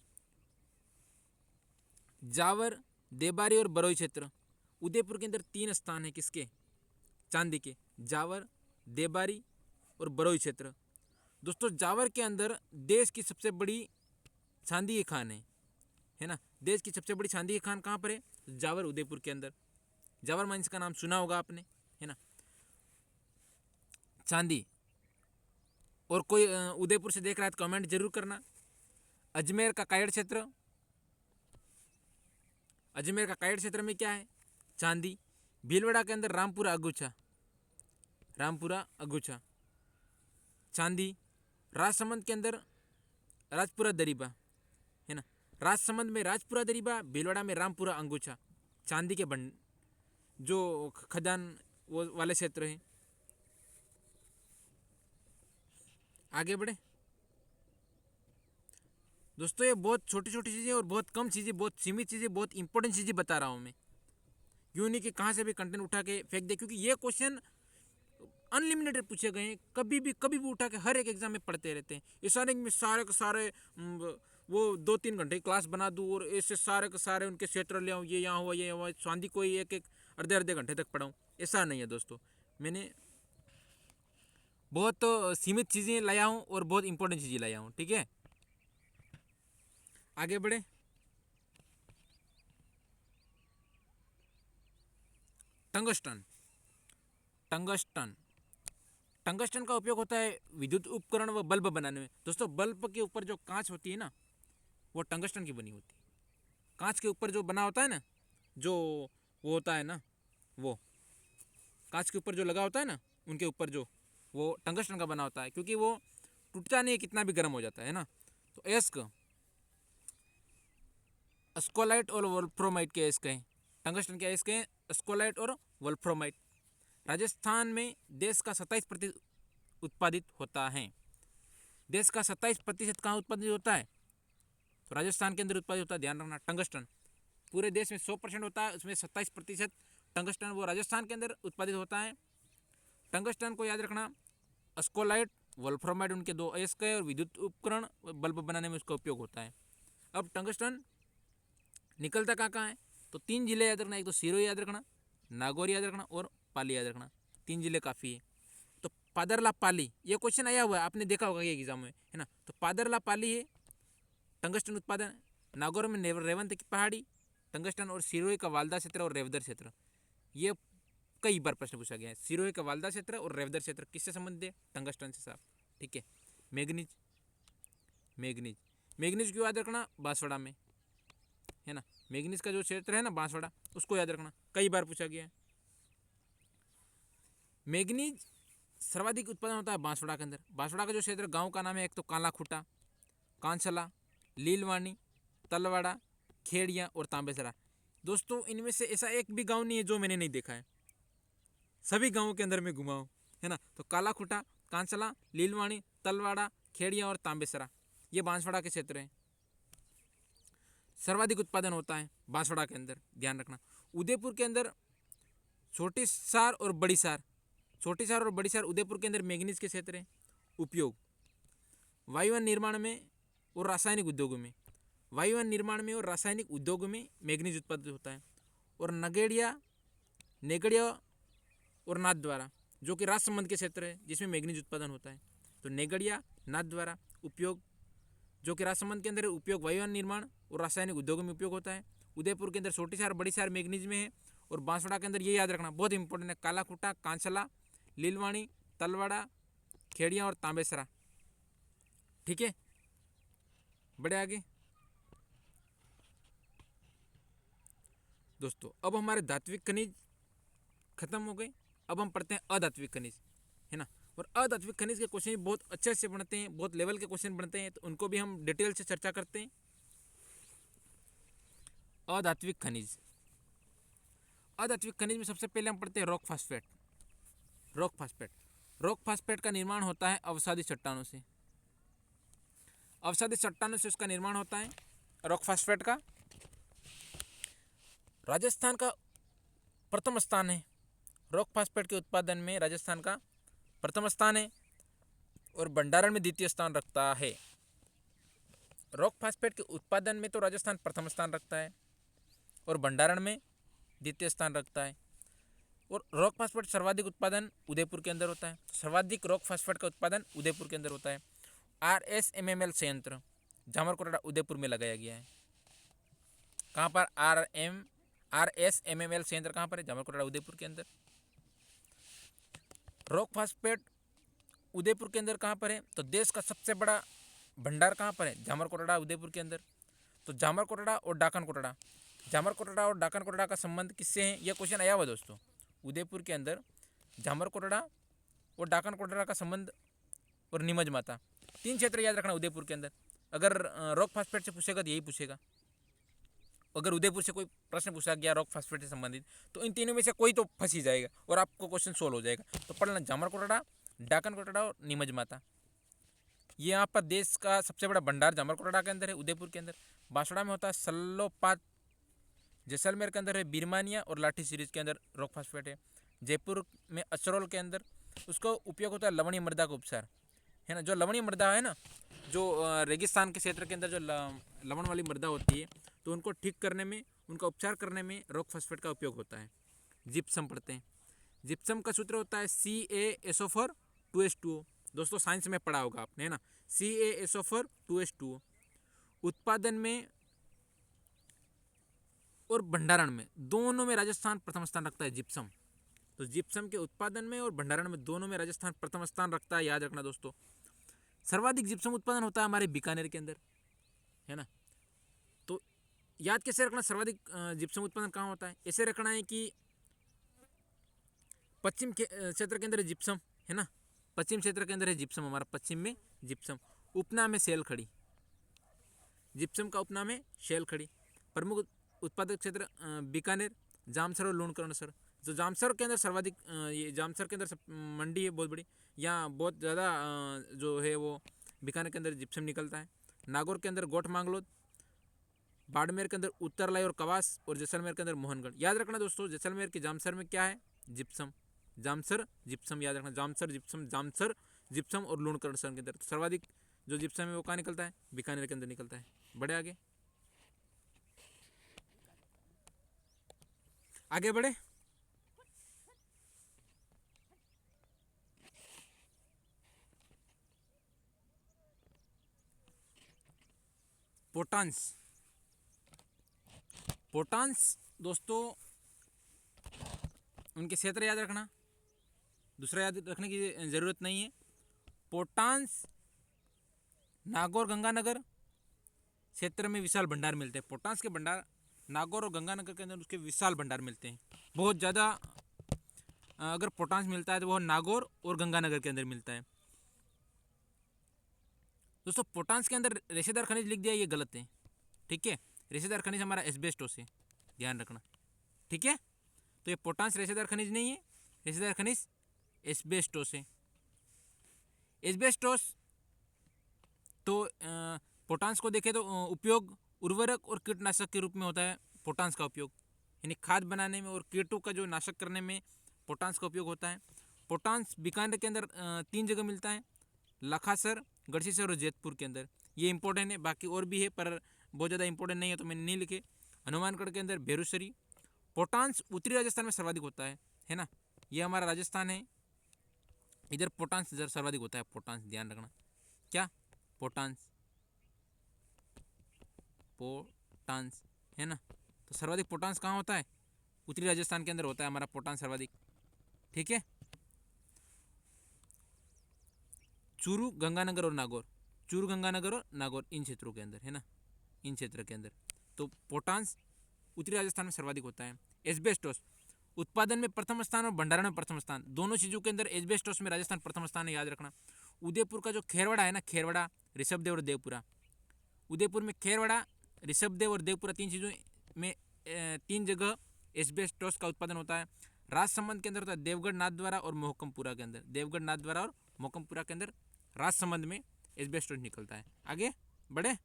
जावर, देबारी और बरोई क्षेत्र। उदयपुर के अंदर 3 स्थान है किसके? चांदी के, जावर, देबारी और बरोई क्षेत्र। दोस्तों जावर के अंदर देश की सबसे बड़ी चांदी की खान है ना। देश की सबसे बड़ी चांदी की खान कहाँ पर है? जावर उदयपुर के अंदर। जावर माइंस का नाम सुना होगा आपने, है ना। चांदी और कोई उदयपुर से देख रहा है तो कमेंट जरूर करना। अजमेर का कायड़ क्षेत्र, अजमेर का कायड़ क्षेत्र में क्या है? चांदी। भीलवाड़ा के अंदर रामपुरा अगुछा, रामपुरा अगुछा चांदी। राजसमंद के अंदर राजपुरा दरीबा, है ना। राजसमंद में राजपुरा दरीबा, भीलवाड़ा में रामपुरा अंगूछा, चांदी के बंड जो खदान वो वाले क्षेत्र हैं। आगे बढ़े दोस्तों, ये बहुत छोटी छोटी चीज़ें और बहुत कम चीज़ें, बहुत सीमित चीज़ें, बहुत इंपॉर्टेंट चीज़ें बता रहा हूँ मैं। यूँ नहीं कि कहाँ से भी कंटेंट उठा के फेंक दे, क्योंकि ये क्वेश्चन अनलिमिटेड पूछे गए हैं, कभी भी उठा के हर एक एग्जाम में पढ़ते रहते हैं। इस सारे में सारे के सारे वो 2-3 घंटे की क्लास बना दूँ और ऐसे सारे के सारे उनके क्षेत्र ले आऊँ, ये यहाँ हुआ, ये हुआ, चांदी कोई एक आधे घंटे तक पढ़ाऊँ, ऐसा नहीं है दोस्तों। मैंने बहुत सीमित चीज़ें लाया हूँ और बहुत इंपॉर्टेंट चीज़ें लाया हूँ, ठीक है। आगे बढ़े। टंगस्टन, टंगस्टन टंगस्टन का उपयोग होता है विद्युत उपकरण व बल्ब बनाने में। दोस्तों, बल्ब के ऊपर जो कांच होती है ना, वो टंगस्टन की बनी होती है। कांच के ऊपर जो बना होता है ना, जो वो होता है ना, वो कांच के ऊपर जो लगा होता है ना, उनके ऊपर जो वो टंगस्टन का बना होता है, क्योंकि वो टूटता नहीं, कितना भी गर्म हो जाता है ना। तो एस्क, स्कोलाइट और वोल्फ्रोमाइट के एस्क हैं। टंगस्टन के एस्क हैं स्कोलाइट और वोल्फ्रोमाइट। राजस्थान में देश का 27% उत्पादित होता है। देश का 27% कहाँ उत्पादित होता है? तो राजस्थान के अंदर उत्पादित होता है। ध्यान रखना, टंगस्टन पूरे देश में 100% होता है, उसमें 27% टंगस्टन वो राजस्थान के अंदर उत्पादित होता है। टंगस्टन को याद रखना, स्कोलाइट, वोल्फ्रोमाइट उनके दो अयस्क है और विद्युत उपकरण बल्ब बनाने में उसका उपयोग होता है। अब टंगस्टन निकलता कहाँ है? तो 3 जिले याद रखना, एक तो सिरोही याद रखना, नागौर याद रखना और पाली याद रखना। 3 जिले काफ़ी है। तो पादरला पाली, ये क्वेश्चन आया हुआ है, आपने देखा होगा ये एग्जाम में, है ना। तो पादरला पाली है टंगस्टन उत्पादन। नागौर में रेवंत की पहाड़ी टंगस्टन, और सिरोही का वालदा क्षेत्र और रेवदर क्षेत्र, ये कई बार प्रश्न पूछा गया है। सिरोही का वालदा क्षेत्र और रेवदर क्षेत्र किससे संबंधित है? टंगस्टन से साहब, ठीक है। मैग्नीज, मैग्नीज मैग्नीज क्यों याद रखना? बांसवाड़ा में, है ना। मैग्नीज का जो क्षेत्र है ना बांसवाड़ा, उसको याद रखना, कई बार पूछा गया है। मैग्नीज सर्वाधिक उत्पादन होता है बांसवाड़ा के अंदर। बांसवाड़ा का जो क्षेत्र, गांव का नाम है एक तो काला खुटा, कांचला, लीलवानी, तलवाड़ा, खेड़िया और तांबेसरा। दोस्तों, इनमें से ऐसा एक भी गांव नहीं है जो मैंने नहीं देखा है, सभी गांवों के अंदर मैं घुमा हूँ, है ना। तो काला खुटा, कांचला, लीलवानी, तलवाड़ा, खेड़िया और तांबेसरा, ये बांसवाड़ा के क्षेत्र हैं। सर्वाधिक उत्पादन होता है बांसवाड़ा के अंदर, ध्यान रखना। उदयपुर के अंदर छोटी सार और बड़ी सार, छोटी सार और बड़ी सार उदयपुर के अंदर मैग्नीज के क्षेत्र हैं। उपयोग वायुयान निर्माण में और रासायनिक उद्योगों में, वायुयान निर्माण में और रासायनिक उद्योगों में मैग्नीज उत्पादित होता है। और नगेड़िया, नेगड़िया और नाथद्वारा, जो कि राजसमंद के क्षेत्र है जिसमें मैग्नीज उत्पादन होता है। तो नेगड़िया, नाथद्वारा उपयोग, जो कि राजसमंद के अंदर उपयोग वायुयान निर्माण और रासायनिक उद्योगों में उपयोग होता है। उदयपुर के अंदर छोटी सार बड़ी सार मैग्नीज में है। और बांसवाड़ा के अंदर ये याद रखना, बहुत इंपॉर्टेंट है, काला खुटा, कांचला, लीलवाणी, तलवाड़ा, खेड़िया और तांबेसरा, ठीक है। बढ़े आगे दोस्तों। अब हमारे धात्विक खनिज खत्म हो गए, अब हम पढ़ते हैं अधात्विक खनिज, है ना। और अधात्विक खनिज के क्वेश्चन बहुत अच्छे से बनते हैं, बहुत लेवल के क्वेश्चन बनते हैं, तो उनको भी हम डिटेल से चर्चा करते हैं। अधात्विक खनिज, अधात्विक खनिज में सबसे पहले हम पढ़ते हैं rock phosphate. Rock phosphate, rock phosphate का निर्माण होता है अवसादी चट्टानों से, अवसादी चट्टानों से उसका निर्माण होता है रॉक फास्फेट का। राजस्थान का प्रथम स्थान है रॉक फास्फेट के उत्पादन में, राजस्थान का प्रथम स्थान है और भंडारण में द्वितीय स्थान रखता है। रॉक फास्फेट के उत्पादन में तो राजस्थान प्रथम स्थान रखता है और भंडारण में द्वितीय स्थान रखता है। और रॉक फास्फेट सर्वाधिक उत्पादन उदयपुर के अंदर होता है, सर्वाधिक रॉक फास्फेट का उत्पादन उदयपुर के अंदर होता है। RSMML संयंत्र जामरकोटड़ा उदयपुर में लगाया गया है। कहाँ पर? RSMML संयंत्र कहाँ पर है? जामरकोटड़ा उदयपुर के अंदर। रॉक फास्फेट उदयपुर के अंदर कहाँ पर है, तो देश का सबसे बड़ा भंडार कहाँ पर है, झामर कोटड़ा उदयपुर के अंदर। तो झामर कोटड़ा और डाकन कोटड़ा, झामर कोटड़ा और डाकन कोटड़ा का संबंध किससे है, यह क्वेश्चन आया हुआ दोस्तों। उदयपुर के अंदर झामर कोटड़ा और डाकन कोटड़ा का संबंध और नीमच माता, 3 क्षेत्र याद रखना उदयपुर के अंदर। अगर रॉक फास्फेट से पूछेगा तो यही पूछेगा। अगर उदयपुर से कोई प्रश्न पूछा गया रॉक फास्फेट से संबंधित तो इन तीनों में से कोई तो फंस ही जाएगा और आपको क्वेश्चन सोल्व हो जाएगा। तो पढ़ना झामर कोटड़ा, डाकन कोटड़ा और नीमच माता। ये यहाँ पर देश का सबसे बड़ा भंडार झामर कोटड़ा के अंदर है, उदयपुर के अंदर। बांसवाड़ा में होता है सल्लोपात, जैसलमेर के अंदर है बिरमानिया और लाठी सीरीज के अंदर रॉक फास्फेट है। जयपुर में अचरोल के अंदर उसका उपयोग होता है लवणीय मृदा का उपचार, है ना। जो लवणीय मृदा है ना, जो रेगिस्तान के क्षेत्र के अंदर जो लवण वाली मृदा होती है, तो उनको ठीक करने में, उनका उपचार करने में रॉक फास्फेट का उपयोग होता है। जिप्सम पढ़ते हैं। जिप्सम का सूत्र होता है CaSO4 2H2O। दोस्तों साइंस में पढ़ा होगा आपने, है ना, CaSO4 2H2O। उत्पादन में और भंडारण में दोनों में राजस्थान प्रथम स्थान रखता है जिप्सम। तो जिप्सम के उत्पादन में और भंडारण में दोनों में राजस्थान प्रथम स्थान रखता है, याद रखना दोस्तों। सर्वाधिक जिप्सम उत्पादन होता है हमारे बीकानेर के अंदर, है ना। तो याद कैसे रखना, सर्वाधिक जिप्सम उत्पादन कहाँ होता है, ऐसे रखना है कि पश्चिम क्षेत्र के अंदर है जिप्सम, है ना। पश्चिम क्षेत्र के अंदर है जिप्सम, हमारा पश्चिम में जिप्सम। उपनाम है शैलखड़ी, जिप्सम का उपनाम है शैलखड़ी। प्रमुख उत्पादक क्षेत्र बीकानेर, जामसर और लूणकरणसर। जो जामसर के अंदर सर्वाधिक, ये जामसर के अंदर मंडी है बहुत बड़ी, यहाँ बहुत ज़्यादा जो है वो बीकानेर के अंदर जिप्सम निकलता है। नागौर के अंदर गोठ मांगलोद, बाड़मेर के अंदर उत्तरलाई और कवास, और जैसलमेर के अंदर मोहनगढ़। याद रखना दोस्तों, जैसलमेर के जामसर में क्या है, जिप्सम। जामसर जिप्सम याद रखना, जामसर जिप्सम, जामसर जिप्सम और लूणकरणसर के अंदर। सर्वाधिक जो जिप्सम है वो कहाँ निकलता है, बीकानेर के अंदर निकलता है। बढ़े आगे, आगे बढ़े। पोटांस, पोटांस दोस्तों उनके क्षेत्र याद रखना, दूसरा याद रखने की ज़रूरत नहीं है। पोटांस नागौर गंगानगर क्षेत्र में विशाल भंडार मिलते हैं। पोटांस के भंडार नागौर और गंगानगर के अंदर उसके विशाल भंडार मिलते हैं। बहुत ज़्यादा अगर पोटांस मिलता है तो वह नागौर और गंगानगर के अंदर मिलता है। दोस्तों पोटांस के अंदर रेशेदार खनिज लिख दिया, ये गलत है, ठीक है। रेशेदार खनिज हमारा एस्बेस्टोस है, ध्यान रखना, ठीक है। तो ये पोटांस रेशेदार खनिज नहीं है, रेशेदार खनिज एस्बेस्टोस है। एस्बेस्टोस तो पोटांस को देखें तो उपयोग उर्वरक और कीटनाशक के रूप में होता है। पोटांस का उपयोग यानी खाद बनाने में और कीटों का जो नाशक करने में पोटांस का उपयोग होता है। पोटांस बीकानेर के अंदर 3 जगह मिलता है, लखासर, गढ़सीसर और जैतपुर के अंदर। ये इंपॉर्टेंट है, बाकी और भी है पर बहुत ज़्यादा इंपॉर्टेंट नहीं है तो मैंने नहीं लिखे। हनुमानगढ़ के अंदर भेरूसरी। पोटांस उत्तरी राजस्थान में सर्वाधिक होता है ना, ये हमारा राजस्थान है, इधर पोटांस इधर सर्वाधिक होता है। पोटांस ध्यान रखना, क्या पोटांस, पोटांस, है ना। तो सर्वाधिक पोटांस कहाँ होता है, उत्तरी राजस्थान के अंदर होता है हमारा पोटांस सर्वाधिक, ठीक है। चूरू, गंगानगर और नागौर, चूरू, गंगानगर और नागौर इन क्षेत्रों के अंदर, है ना, इन क्षेत्र के अंदर। तो पोटांस उत्तरी राजस्थान में सर्वाधिक होता है। एस्बेस्टोस उत्पादन में प्रथम स्थान और भंडारण में प्रथम स्थान, दोनों चीज़ों के अंदर एस्बेस्टोस में राजस्थान प्रथम स्थान है, याद रखना। उदयपुर का जो खेरवाड़ा है ना, खेरवाड़ा, ऋषभदेव और देवपुरा, उदयपुर में खेरवाड़ा, ऋषभदेव और देवपुरा 3 चीज़ों में 3 जगह एस्बेस्टोस का उत्पादन होता है। राजसमंद के अंदर होता है देवगढ़ नाथद्वारा और मोहकमपुरा के अंदर, देवगढ़ नाथद्वारा और मोहकमपुरा के अंदर राजसमंद में एस्बेस्टोस निकलता है। आगे बढ़े।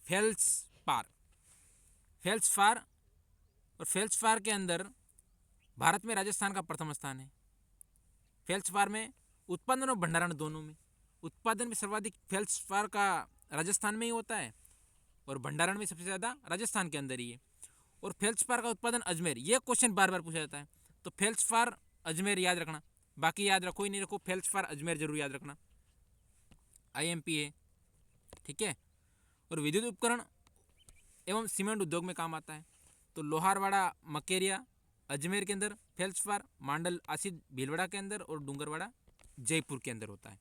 फेल्सपार, फेल्सपार और फेल्सपार के अंदर भारत में राजस्थान का प्रथम स्थान है। फेल्सपार में उत्पादन और भंडारण दोनों में, उत्पादन में सर्वाधिक फेल्सपार का राजस्थान में ही होता है और भंडारण में सबसे ज़्यादा राजस्थान के अंदर ही है। और फेल्सपार का उत्पादन अजमेर, यह क्वेश्चन बार बार पूछा जाता है, तो फेल्सपार अजमेर याद रखना, बाकी याद रखो ही नहीं रखो, फेल्सपार अजमेर जरूर याद रखना, IMP है, ठीक है। और विद्युत उपकरण एवं सीमेंट उद्योग में काम आता है, तो लोहारवाड़ा, मकेरिया, अजमेर के अंदर, फेल्सपार मांडल आसिद भीलवाड़ा के अंदर और डूंगरवाड़ा जयपुर के अंदर होता है।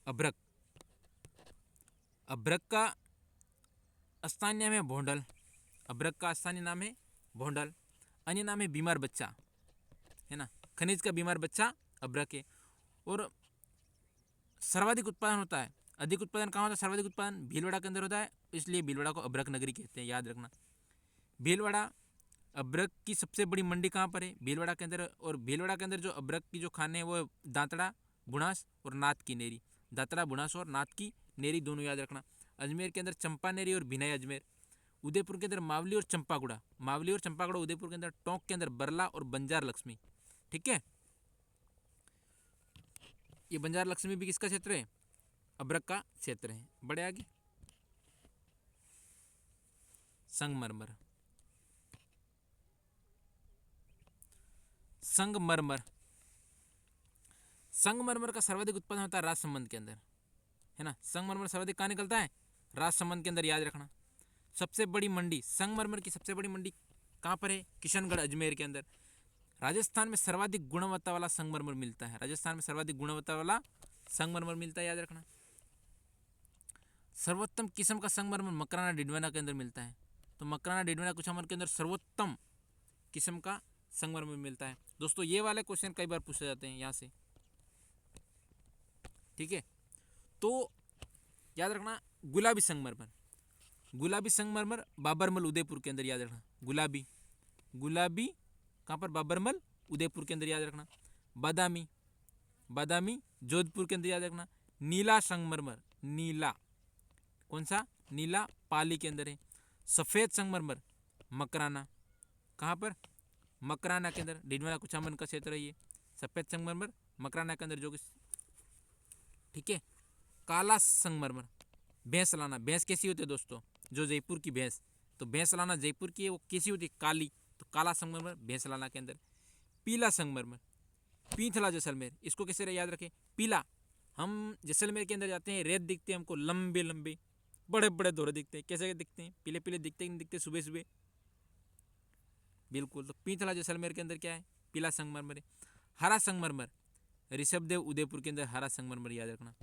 अभ्रक, अभ्रक का स्थानीय नाम है भोंडल, अभ्रक का स्थानीय नाम है भोंडल। अन्य नाम है बीमार बच्चा, है ना, खनिज का बीमार बच्चा अभ्रक है। और सर्वाधिक उत्पादन होता है, अधिक उत्पादन कहाँ होता है, सर्वाधिक उत्पादन भीलवाड़ा के अंदर होता है, इसलिए भीलवाड़ा को अभ्रक नगरी कहते हैं, याद रखना। भीलवाड़ा अभ्रक की सबसे बड़ी मंडी कहाँ पर है, भीलवाड़ा के अंदर। और भीलवाड़ा के अंदर जो अभ्रक की जो खाने हैं वो दांतड़ा, बुनास और नाथ की नेरी, दांतड़ा, बुनास और नाथ की नेरी दोनों याद रखना। अजमेर के अंदर चंपा नेरी और भिनय अजमेर। उदयपुर के अंदर मावली और चंपागुड़ा, मावली और चंपागुड़ा उदयपुर के अंदर। टोंक के अंदर बरला और बंजार लक्ष्मी, ठीक है। ये बंजार लक्ष्मी भी किसका क्षेत्र है, अभ्रक का क्षेत्र है। बड़े आगे, संगमरमर, संगमरमर, संगमरमर का सर्वाधिक उत्पादन होता है राजसमंद के अंदर, है ना। संगमरमर सर्वाधिक कहाँ निकलता है, राजसमंद के अंदर, याद रखना। सबसे बड़ी मंडी, संगमरमर की सबसे बड़ी मंडी कहाँ पर है, किशनगढ़ अजमेर के अंदर। राजस्थान में सर्वाधिक गुणवत्ता वाला संगमरमर मिलता है, राजस्थान में सर्वाधिक गुणवत्ता वाला संगमरमर मिलता है, याद रखना। सर्वोत्तम किस्म का संगमरमर मकराना डिडवाना के अंदर मिलता है, तो मकराना डिडवाना कुचामन के अंदर सर्वोत्तम किस्म का संगमरमर मिलता है। दोस्तों ये वाले क्वेश्चन कई बार पूछे जाते हैं यहाँ से, ठीक है। तो याद रखना, गुलाबी संगमरमर, गुलाबी संगमरमर बाबरमल उदयपुर के अंदर, याद रखना। गुलाबी, गुलाबी कहाँ पर, बाबरमल उदयपुर के अंदर, याद रखना। बादामी, बादामी जोधपुर के अंदर, याद रखना। नीला संगमरमर, नीला, कौन सा, नीला पाली के अंदर है। सफ़ेद संगमरमर मकराना, कहाँ पर, मकराना के अंदर, डिडवाना कुचामन का क्षेत्र है ये। सफ़ेद संगमरमर मकराना के अंदर, जो कि, ठीक है। काला संगमरमर भैंसलाना, भैंस कैसी होती है दोस्तों, जो जयपुर की भैंस, तो भैंसलाना जयपुर की है, वो कैसी होती है, काली, तो काला संगमरमर भैंसलाना के अंदर। पीला संगमरमर पीथला जैसलमेर, इसको कैसे याद रखें, पीला, हम जैसलमेर के अंदर जाते हैं, रेत दिखते हैं हमको, लंबे लंबे बड़े बड़े दौरे दिखते हैं, कैसे दिखते हैं, पीले पीले दिखते हैं, नहीं दिखते सुबह सुबह, बिल्कुल। तो पीथला जैसलमेर के अंदर क्या है, पीला संगमरमर है। हरा संगमरमर ऋषभदेव उदयपुर के अंदर, हरा संगमरमर याद रखना।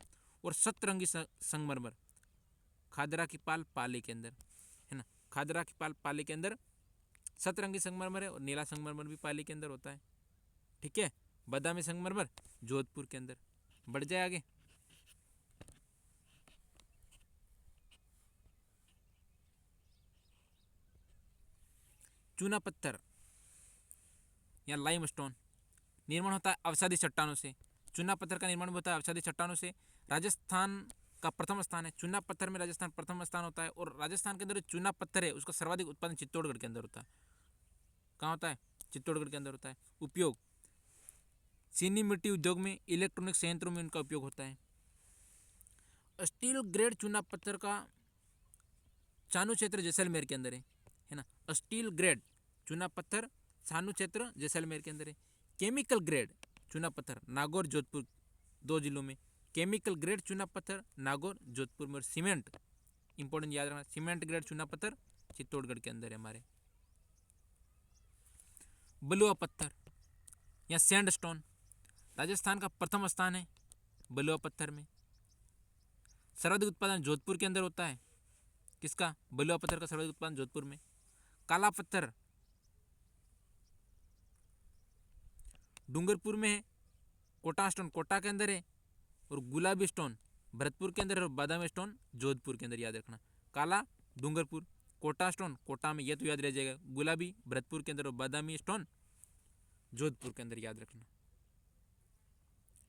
और सतरंगी संगमरमर खादरा की पाल पाली के अंदर, है ना, खादरा की पाल पाली के अंदर सतरंगी संगमरमर है। और नीला संगमरमर भी पाली के अंदर होता है, ठीक है। बादामी संगमरमर जोधपुर के अंदर। बढ़ जाए आगे, चूना पत्थर या लाइमस्टोन निर्माण होता है अवसादी चट्टानों से। चूना पत्थर का निर्माण होता है अवसादी चट्टानों से। राजस्थान का प्रथम स्थान है, चूना पत्थर में राजस्थान प्रथम स्थान होता है। और राजस्थान के अंदर जो चूना पत्थर है उसका सर्वाधिक उत्पादन चित्तौड़गढ़ के अंदर होता है। कहाँ होता है, चित्तौड़गढ़ के अंदर होता है। उपयोग, चीनी मिट्टी उद्योग में, इलेक्ट्रॉनिक संयंत्रों में उनका उपयोग होता है। स्टील ग्रेड चूना पत्थर का चानू क्षेत्र जैसलमेर के अंदर है ना। स्टील ग्रेड चूना पत्थर चानू क्षेत्र जैसलमेर के अंदर है। केमिकल ग्रेड चूना पत्थर नागौर जोधपुर, दो जिलों में। केमिकल ग्रेड चूना पत्थर नागौर जोधपुर में। और सीमेंट, इंपॉर्टेंट याद रखना, सीमेंट ग्रेड चूना पत्थर चित्तौड़गढ़ के अंदर है हमारे। बलुआ पत्थर या सैंडस्टोन राजस्थान का प्रथम स्थान है बलुआ पत्थर में। सर्वाधिक उत्पादन जोधपुर के अंदर होता है, किसका, बलुआ पत्थर का सर्वाधिक उत्पादन जोधपुर में। काला पत्थर डूंगरपुर में है। कोटा स्टोन कोटा के अंदर है। और गुलाबी स्टोन भरतपुर के अंदर है। और बादामी स्टोन जोधपुर के अंदर, याद रखना। काला डूंगरपुर, कोटा स्टोन कोटा में, यह तो याद रह जाएगा। गुलाबी भरतपुर के अंदर और बादामी स्टोन जोधपुर के अंदर, याद रखना,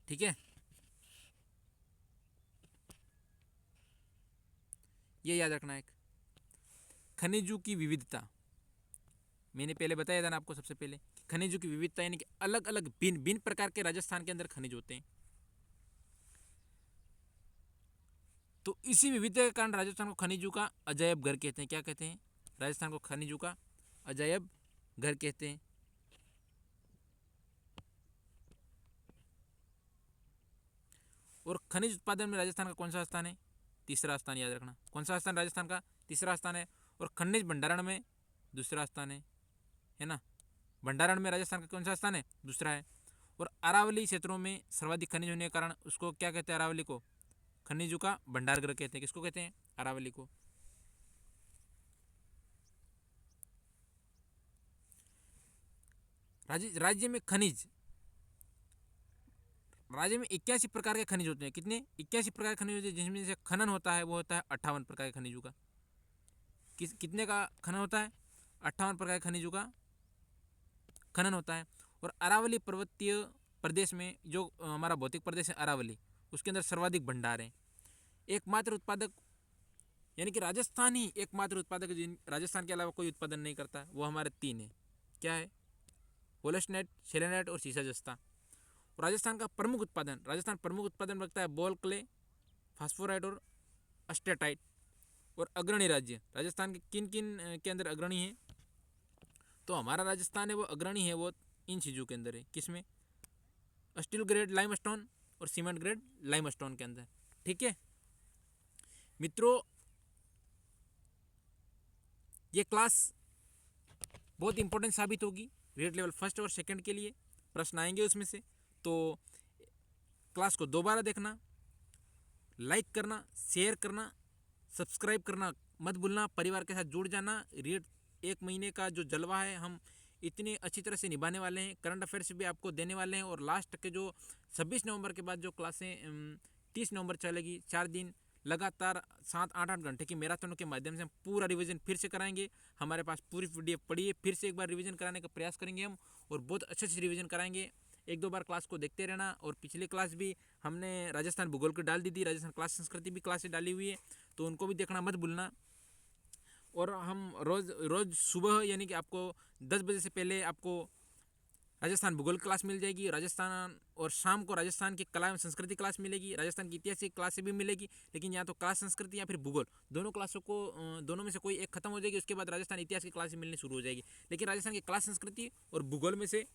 ठीक है। ये याद रखना। एक खनिजों की विविधता, मैंने पहले बताया था ना आपको, सबसे पहले खनिजों की विविधता यानी कि अलग अलग भिन्न भिन्न प्रकार के राजस्थान के अंदर खनिज होते हैं। तो इसी विविधता के कारण राजस्थान को खनिजों का अजायब घर कहते हैं। क्या कहते हैं, राजस्थान को खनिजों का अजायब घर कहते हैं। और खनिज उत्पादन में राजस्थान का कौन सा स्थान है, तीसरा स्थान, याद रखना। कौन सा स्थान राजस्थान का, तीसरा स्थान है। और खनिज भंडारण में दूसरा स्थान है ना। भंडारण में राजस्थान का कौन सा स्थान है? दूसरा है। और अरावली क्षेत्रों में सर्वाधिक खनिज होने के कारण उसको क्या कहते हैं? अरावली को खनिजों का भंडार गृह कहते हैं। किसको कहते हैं? अरावली को। राज्य में खनिज, राज्य में 81 प्रकार के खनिज होते हैं। कितने? 81 प्रकार के खनिज होते हैं, जिसमें से खनन होता है वो होता है 58 प्रकार के खनिजों का। कितने का खनन होता है? 58 प्रकार के खनिजों का खनन होता है। और अरावली पर्वतीय प्रदेश में जो हमारा भौतिक प्रदेश है अरावली, उसके अंदर सर्वाधिक भंडार है। एकमात्र उत्पादक यानी कि राजस्थान ही एकमात्र उत्पादक जिन राजस्थान के अलावा कोई उत्पादन नहीं करता, वो हमारे 3 है। क्या है? होलस्टाइट, सेलेनाइट और सीसा जस्ता। राजस्थान का प्रमुख उत्पादन रखता है बॉल क्ले, फास्फोराइट और अस्टेटाइट। और अग्रणी राज्य राजस्थान के किन किन के अंदर अग्रणी है? तो हमारा राजस्थान है वो अग्रणी है, वो इन चीज़ों के अंदर है। किसमें? स्टील ग्रेड लाइमस्टोन और सीमेंट ग्रेड लाइमस्टोन के अंदर। ठीक है मित्रों, ये क्लास बहुत इंपॉर्टेंट साबित होगी ग्रेड लेवल फर्स्ट और सेकंड के लिए। प्रश्न आएंगे उसमें से, तो क्लास को दोबारा देखना, लाइक करना, शेयर करना, सब्सक्राइब करना मत भूलना। परिवार के साथ जुड़ जाना। रेट 1 महीने का जो जलवा है हम इतनी अच्छी तरह से निभाने वाले हैं। करंट अफेयर्स भी आपको देने वाले हैं। और लास्ट के जो 26 नवंबर के बाद जो क्लासें 30 नवंबर चलेगी, 4 दिन लगातार 7-8 घंटे की मैराथन के माध्यम से हम पूरा रिवीजन फिर से कराएंगे। हमारे पास पूरी पीडीएफ पड़ी है, फिर से एक बार रिवीजन कराने का प्रयास करेंगे हम, और बहुत अच्छे से रिवीजन कराएंगे। 1-2 बार क्लास को देखते रहना। और पिछली क्लास भी हमने राजस्थान भूगोल की डाल दी थी, राजस्थान क्लास संस्कृति भी क्लासेस डाली हुई है, तो उनको भी देखना मत भूलना। और हम रोज़ सुबह यानी कि आपको 10 बजे से पहले आपको राजस्थान भूगोल क्लास मिल जाएगी राजस्थान, और शाम को राजस्थान की कला एवं संस्कृति क्लास मिलेगी, राजस्थान की इतिहास की क्लास भी मिलेगी। लेकिन या तो क्लास संस्कृति या फिर भूगोल, दोनों क्लासों को दोनों में से कोई एक खत्म हो जाएगी। उसके बाद राजस्थान इतिहास की क्लास मिलनी शुरू हो जाएगी। लेकिन राजस्थान की क्लास संस्कृति और भूगोल में से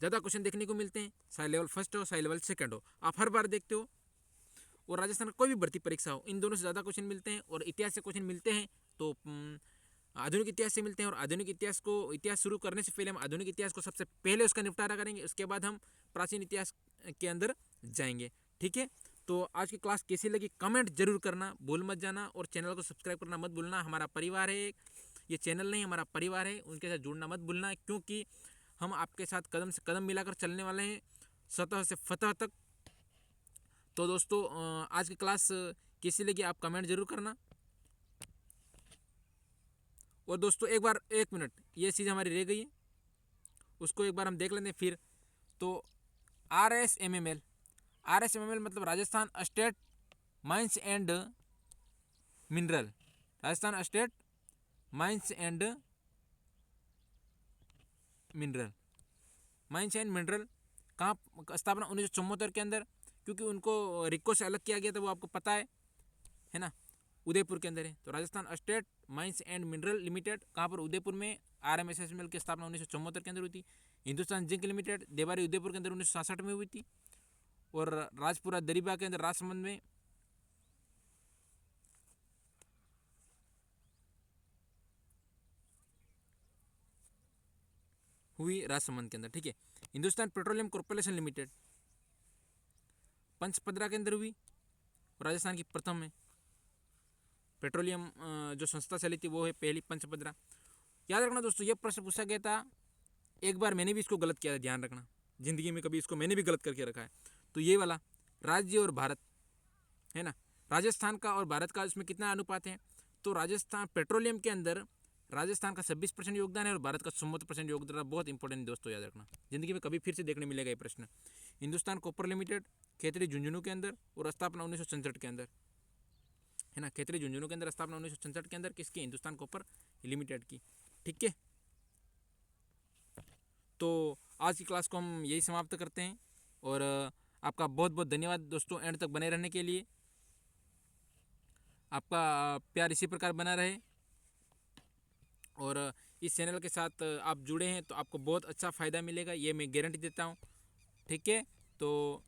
ज़्यादा क्वेश्चन देखने को मिलते हैं, चाहे लेवल फर्स्ट हो चाहे लेवल सेकंड हो, आप हर बार देखते हो। और राजस्थान का कोई भी भर्ती परीक्षा हो, इन दोनों से ज़्यादा क्वेश्चन मिलते हैं। और इतिहास से क्वेश्चन मिलते हैं तो आधुनिक इतिहास से मिलते हैं। और आधुनिक इतिहास शुरू करने से पहले हम आधुनिक इतिहास को सबसे पहले उसका निपटारा करेंगे, उसके बाद हम प्राचीन इतिहास के अंदर जाएंगे। ठीक है, तो आज की क्लास कैसी लगी कमेंट जरूर करना भूल मत जाना। और चैनल को सब्सक्राइब करना मत भूलना। हमारा परिवार है, ये चैनल नहीं हमारा परिवार है, उनके साथ जुड़ना मत भूलना, क्योंकि हम आपके साथ कदम से कदम मिलाकर चलने वाले हैं, सतह से फतह तक। तो दोस्तों, आज की क्लास कैसी लगी आप कमेंट जरूर करना। और दोस्तों एक मिनट, ये चीज़ हमारी रह गई है, उसको एक बार हम देख लेते हैं फिर। तो RSMML मतलब Rajasthan state mines and mineral, Rajasthan state mines and mineral कहाँ स्थापना? 1974 के अंदर, क्योंकि उनको रिको से अलग किया गया था, वो आपको पता है ना, उदयपुर के अंदर है। तो Rajasthan state mines and mineral limited कहाँ पर? उदयपुर में। RMSML की स्थापना 1974 के अंदर हुई थी। हिंदुस्तान जिंक लिमिटेड देवारी उदयपुर के अंदर 1966 में हुई थी। और राजपुरा दरीबा के अंदर राजसमंद में हुई, राजसमंद के अंदर। ठीक है, Hindustan petroleum corporation limited Pachpadra के अंदर हुई, राजस्थान की प्रथम है पेट्रोलियम जो संस्था चली थी वो है पहली पंचपदरा। याद रखना दोस्तों, ये प्रश्न पूछा गया था, एक बार मैंने भी इसको गलत किया था, ध्यान रखना, जिंदगी में कभी इसको मैंने भी गलत करके रखा है। तो ये वाला राज्य और भारत है ना, राजस्थान का और भारत का इसमें कितना अनुपात है? तो राजस्थान पेट्रोलियम के अंदर राजस्थान का 26% योगदान है और भारत का 74% योगदान है। बहुत इंपॉर्टेंट दोस्तों, याद रखना, जिंदगी में कभी फिर से देखने मिलेगा ये प्रश्न। हिंदुस्तान कॉपर लिमिटेड खेतड़ी झुंझुनू के अंदर, और स्थापना 1966 के अंदर है ना, खेतड़ी झुंझुनू के अंदर स्थापना 1966 के अंदर किसकी? हिंदुस्तान कॉपर लिमिटेड की। ठीक है, तो आज की क्लास को हम यही समाप्त करते हैं। और आपका बहुत बहुत धन्यवाद दोस्तों, एंड तक बने रहने के लिए। आपका प्यार इसी प्रकार बना रहे, और इस चैनल के साथ आप जुड़े हैं तो आपको बहुत अच्छा फ़ायदा मिलेगा, ये मैं गारंटी देता हूँ। ठीक है, तो